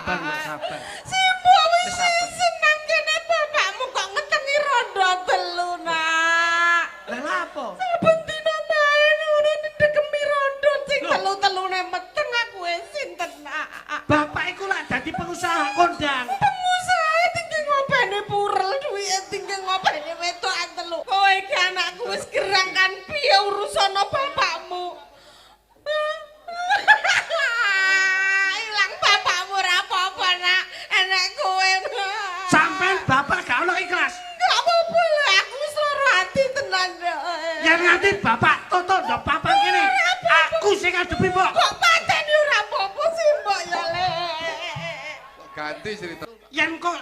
sabar, sabar. Simbok wis seneng kene bapakmu kok ngetengi rondo telu, Nak. Lah lapo? Saben dina main ngono didekemi rondo sing telu-telune meteng aku wis sinten, Nak. Bapak iku lak dadi pengusaha kondang. Pengusaha tinggi ngopeni purel duwike tinggi ngopeni wedokan telu. Kowe iki anakku wis gerang kan piye urusana bapakmu? Ilang bapakmu ora apa-apa, Nak. Enek kowe. Sampeyan bapak gak ono ikhlas. Gak apa-apa lah, aku wis lara ati tenan. Yen nganti bapak toto ndok papan kene. Aku sing ngadepi mbok. Kok pateni ora apa-apa sih, Mbok ya, Le. Ganti cerita. Yen kok